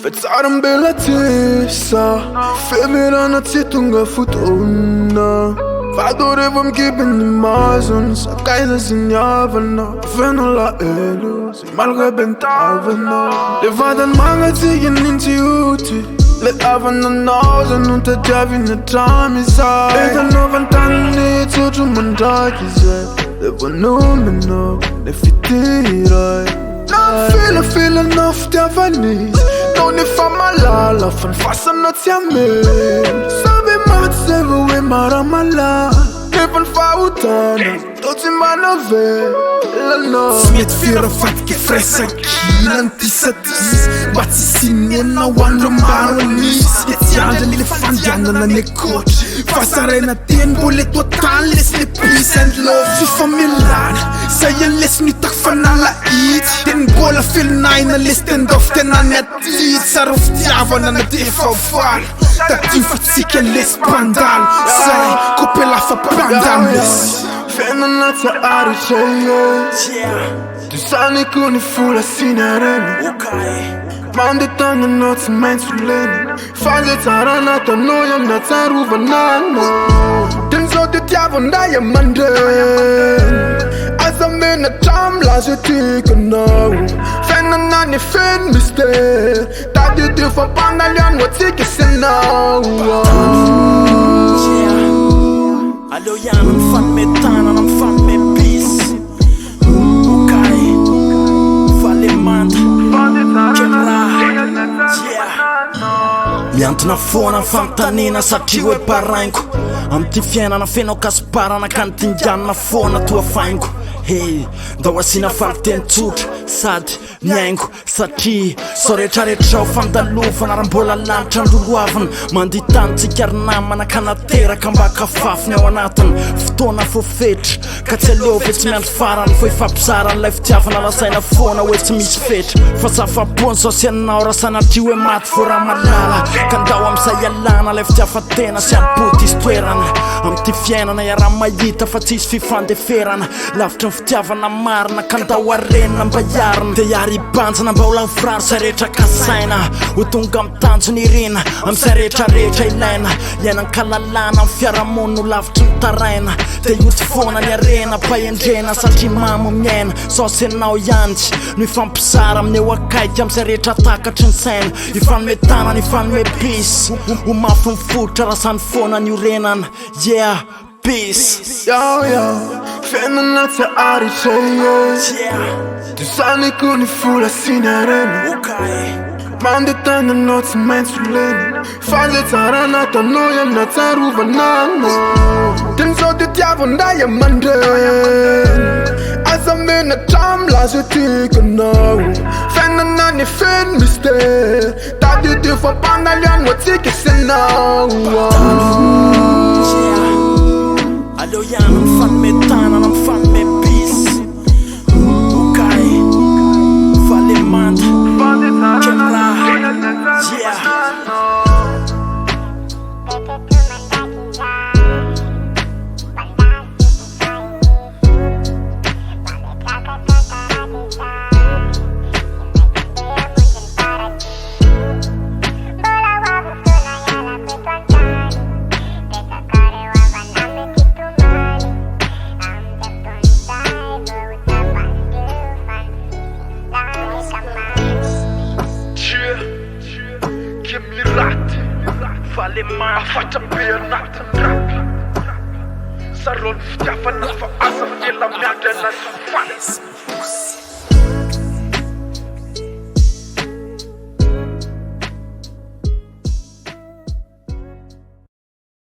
Fetsarambela tisa Femira na tsitunga futona Vadorevam gibin ni mazon Sa kaisa sinyavana Venola elu Si malga bentavana Levadan manga tigin inti uti Le avana nauza Nunta javi na tamisa Eda novan tani Tutu mandakize Le vanumino Le fitirai Feel enough to have a need. Don't if I'm a lala, fan fast and not your man. Sabe mat everywhere, maramala. Never found done. Don't you man of it? Smet fira fatke fresa kilantisatis. But singing na wonder maronis. It's young little fan jana na coach. Fast arena ten bullet total the peace and love. FIFA Milan. Say you listen to fanala eat. Then goal a fill 9 a list and off 10 on net lead. Saruf Tiavan and a day for fall. That you for sick and less Mpandalo. Say, Kopela for Mpandalo. Fenanata aricheye Du sani kuni fula sinareni Mande tanga noti mensuleni Faze taranata noya nataruva nano Denzo de tiavo ndaya mande Azamena tamla zetika now Fenanani fen miste Tadi difa pangalian watike senau Allo yan, I'm fan me tan and I'm fan me peace. Okay, Valemand, Kemyrah, yeah. Miantona foana fantanina satria hoe parainko Am ty fiainana feno kasparana kantingianina foana toa fainko Hey, ndao asina fariteny tsotra sady miaingo satria sao rehetrarehetra ao fandalovana raha mbola lanitra andoroavana manditany tsika ary namana ka nateraka mba kafafiny ao anatiny fotoana fofetra ka tsy aleo ve tsy miandro farany fo ifampizarany ilay fitiavana lasaina foana hoe tsy misy fetra fa safapony sao sy anao raha sanatria hoe maty vo raha malala ka ndao am'izay alana ilay fitiavatena sy amboty izy toerana am'ty fiainana iaraha mahita fa tsisy fifandeferana lavitra ny fitiavana marina ka ndao arenina mba iarina dia iary ibanjana mba ho lavirary zay rehetra kasaina ho tonga amitanjony irina am'izay rehetrarehetra ilaina ianan-kalalana amin'ny fiarahamony no lavitry ny taraina dia ioty foana ny arena pahendrena satria mamo miaina sao sy anao ianjy no ifampizara amin'ny eo akaiky am'izay rehetra takatry ny saina ifanometana ny ifanomepis ho mafy mifodotra raha sany foana ny orenana yeah peace yo fenanata aricheye Du sani kuni fula sinareni Mande tanga noti mensuleni Faze taranata noya nataruva nano Denzo de tiavo ndaya mande Azamena tamla zetika now Fenanani fen miste Tadi difa pangalian watike senau Allo yan, I'm fan me tan and I'm fan me peace. Okay, Valemand, Kemyrah, yeah. Kemyrah Valemand afatra be anatin'ny rap Sarony fitiavana fa asa manela miandry anaty faly